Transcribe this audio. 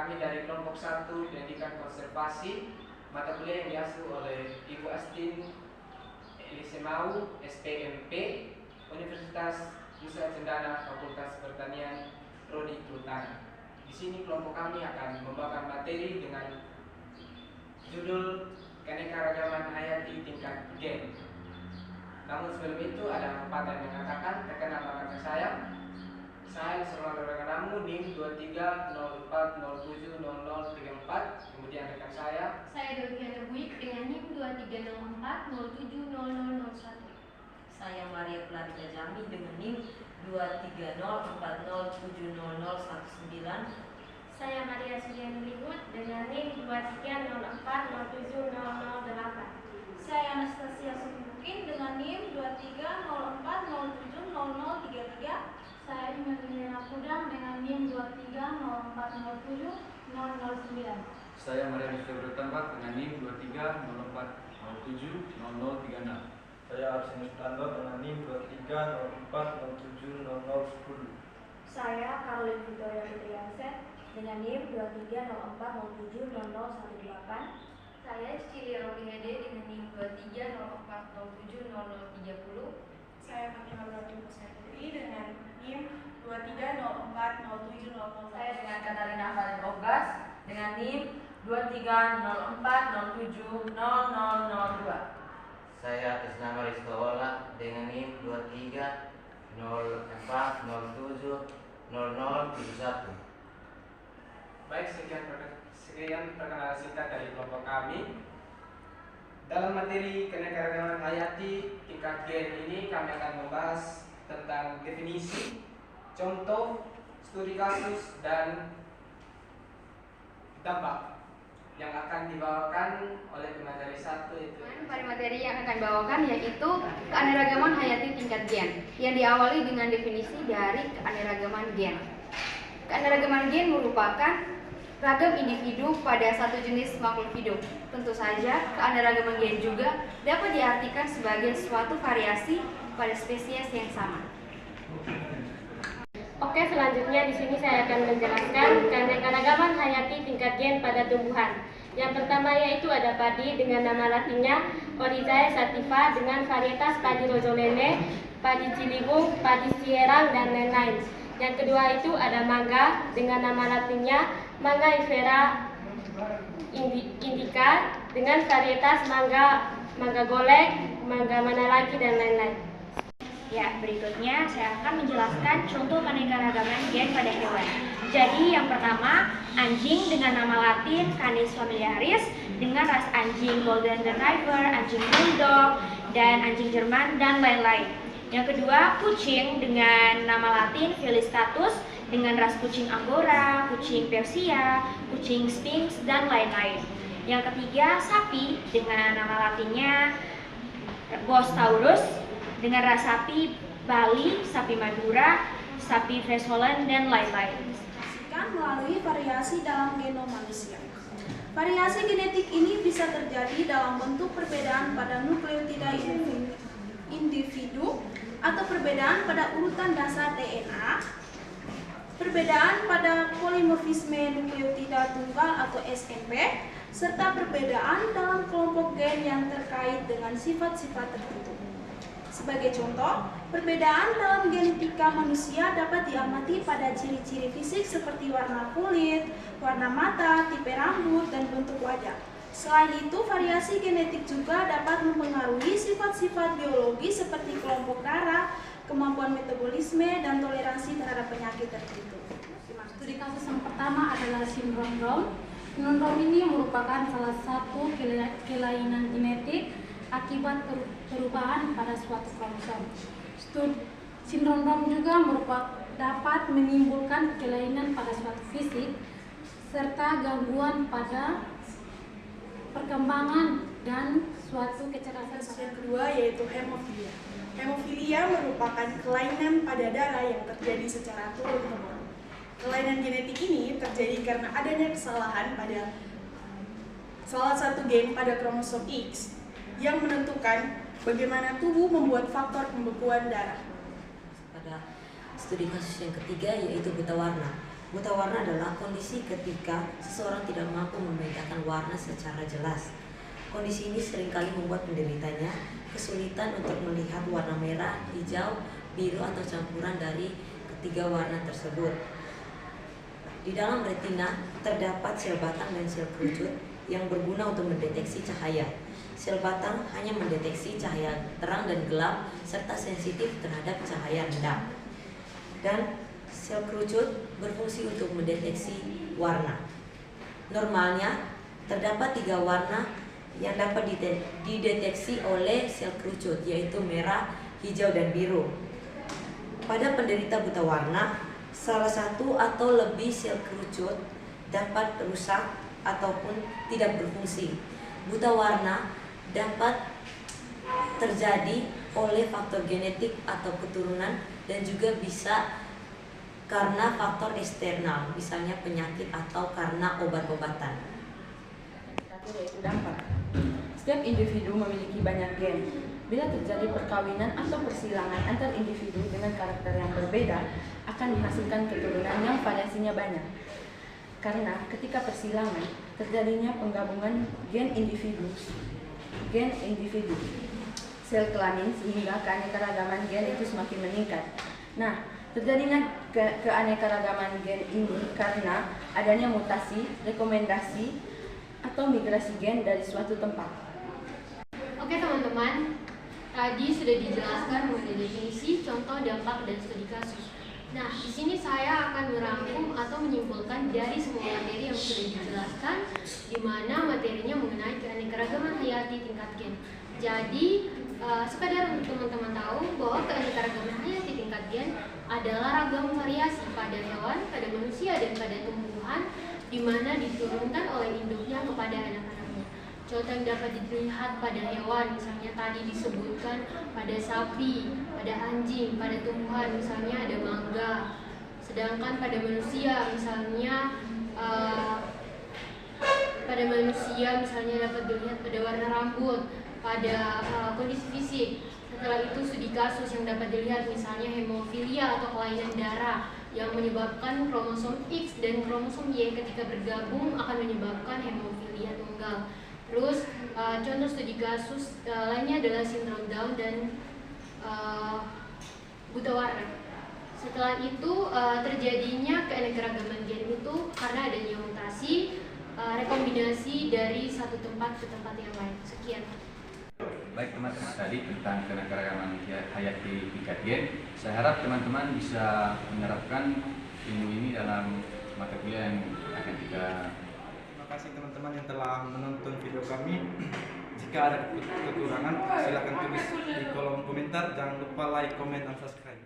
Kami dari kelompok 1 Pendidikan Konservasi, mata kuliah yang diasuh oleh Ibu Astin Elisemau, SPMP, Universitas Nusa Cendana, Fakultas Pertanian, Prodi Kehutanan. Di sini kelompok kami akan membawakan materi dengan judul Keanekaragaman Hayati Tingkat Gen. Namun sebelum itu ada pepatah yang mengatakan, terkenal nama saya seorang rekan kamu NIM 2304070034. Kemudian rekan saya Dorothea Buik dengan NIM 2304070001. Saya Maria Clarita Jami dengan NIM 2304070019. Saya Maria Suliani Lihut dengan NIM 2304070008. Saya Anastasia Sumibukin dengan NIM 2304070033. Saya Imelina Kudang dengan NIM 2304070009. Saya Maria Februari Tambak dengan NIM 2304070036. Saya Arsenus Tanto dengan NIM 2304070010. Saya Caroline Victoria Fitriansyah dengan NIM 2304070018. Saya Cecilia Rohihede dengan NIM 2304070030. Saya Fatimah Berarti Musafiri dengan NIM 23040700. Saya dengan Katarina Farid Ogas dengan NIM 2304070002. Saya atas nama Rizko Ola dengan NIM 2304070071. baik, sekian perkenalan singkat dari kelompok kami. Dalam materi keanekaragaman hayati tingkat gen ini kami akan membahas tentang definisi, contoh, studi kasus, dan dampak yang akan dibawakan oleh pemateri satu itu. Pada materi yang akan dibawakan yaitu keanekaragaman hayati tingkat gen, yang diawali dengan definisi dari keanekaragaman gen. Keanekaragaman gen merupakan ragam individu pada satu jenis makhluk hidup. Tentu saja, keanekaragaman gen juga dapat diartikan sebagai suatu variasi pada spesies yang sama. Oke, selanjutnya di sini saya akan menjelaskan keanekaragaman hayati tingkat gen pada tumbuhan. Yang pertama yaitu ada padi dengan nama latinnya Oryzae sativa dengan varietas padi Rojolene, padi Ciliwung, padi Sierang, dan lain-lain. Yang kedua itu ada mangga dengan nama latinnya Mangga ifera indica dengan varietas mangga golek, mangga mana lagi, dan lain-lain. Ya, berikutnya saya akan menjelaskan contoh keanekaragaman gen pada hewan. Jadi yang pertama, anjing dengan nama latin Canis familiaris dengan ras anjing Golden Retriever, anjing Bulldog, dan anjing Jerman, dan lain-lain. Yang kedua, kucing dengan nama latin Felis catus dengan ras kucing Angora, kucing Persia, kucing Sphinx, dan lain-lain. Yang ketiga, sapi dengan nama latinnya Bos taurus dengan ras sapi Bali, sapi Madura, sapi Friese Holland, dan lain-lain. Melalui variasi dalam genom manusia. Variasi genetik ini bisa terjadi dalam bentuk perbedaan pada nukleotida individu atau perbedaan pada urutan dasar DNA, perbedaan pada polimorfisme nukleotida tunggal atau SNP, serta perbedaan dalam kelompok gen yang terkait dengan sifat-sifat tertentu. Sebagai contoh, perbedaan dalam genetika manusia dapat diamati pada ciri-ciri fisik seperti warna kulit, warna mata, tipe rambut, dan bentuk wajah. Selain itu, variasi genetik juga dapat mempengaruhi sifat-sifat biologis seperti kelompok darah, kemampuan metabolisme, dan toleransi terhadap penyakit tertentu. Studi kasus yang pertama adalah sindrom Down. Sindrom ini merupakan salah satu kelainan genetik akibat perubahan pada suatu kromosom. Sindrom Down juga dapat menimbulkan kelainan pada suatu fisik serta gangguan pada perkembangan dan suatu kecerdasan. Yang kedua yaitu hemofilia. Hemofilia merupakan kelainan pada darah yang terjadi secara turun-temurun. Kelainan genetik ini terjadi karena adanya kesalahan pada salah satu gen pada kromosom X yang menentukan bagaimana tubuh membuat faktor pembekuan darah. Pada studi kasus yang ketiga yaitu buta warna. Buta warna adalah kondisi ketika seseorang tidak mampu membedakan warna secara jelas. Kondisi ini seringkali membuat penderitanya kesulitan untuk melihat warna merah, hijau, biru atau campuran dari ketiga warna tersebut. Di dalam retina terdapat sel batang dan sel kerucut yang berguna untuk mendeteksi cahaya. Sel batang hanya mendeteksi cahaya terang dan gelap serta sensitif terhadap cahaya rendah. Dan sel kerucut berfungsi untuk mendeteksi warna. Normalnya terdapat 3 warna yang dapat dideteksi oleh sel kerucut, yaitu merah, hijau, dan biru. Pada penderita buta warna, salah satu atau lebih sel kerucut dapat rusak ataupun tidak berfungsi. Buta warna dapat terjadi oleh faktor genetik atau keturunan dan juga bisa karena faktor eksternal, misalnya penyakit atau karena obat-obatan. Yaitu dampak. Setiap individu memiliki banyak gen. Bila terjadi perkawinan atau persilangan antar individu dengan karakter yang berbeda, akan menghasilkan keturunan yang variasinya banyak. Karena ketika persilangan, terjadinya penggabungan gen individu, sel kelamin sehingga keanekaragaman gen itu semakin meningkat. Nah, terjadinya keanekaragaman gen ini karena adanya mutasi, rekomendasi, atau migrasi gen dari suatu tempat. Oke teman-teman, tadi sudah dijelaskan mengenai definisi, contoh, dampak, dan studi kasus. Nah, di sini saya akan merangkum atau menyimpulkan dari semua materi yang sudah dijelaskan, di mana materinya mengenai keanekaragaman hayati tingkat gen. Jadi, sekadar untuk teman-teman tahu bahwa keanekaragaman hayati tingkat gen adalah ragam variasi pada hewan, pada manusia, dan pada tumbuhan, di mana diturunkan oleh induknya kepada anak-anaknya. Contoh yang dapat dilihat pada hewan, misalnya tadi disebutkan pada sapi, pada anjing, pada tumbuhan, misalnya ada mangga. Sedangkan pada manusia, misalnya dapat dilihat pada warna rambut, pada kondisi fisik. Setelah itu studi kasus yang dapat dilihat misalnya hemofilia atau kelainan darah yang menyebabkan kromosom X dan kromosom Y ketika bergabung akan menyebabkan hemofilia tunggal. Terus contoh studi kasus lainnya adalah sindrom Down dan buta warna. Setelah itu terjadinya keanekaragaman gen itu karena adanya mutasi, rekombinasi dari satu tempat ke tempat yang lain. Sekian. Baik teman-teman, tadi tentang keanekaragaman hayati tingkat gen. Saya harap teman-teman bisa menerapkan ilmu ini dalam mata kuliah yang akan kita. Terima kasih teman-teman yang telah menonton video kami. Jika ada kekurangan, silakan tulis di kolom komentar. Jangan lupa like, comment, dan subscribe.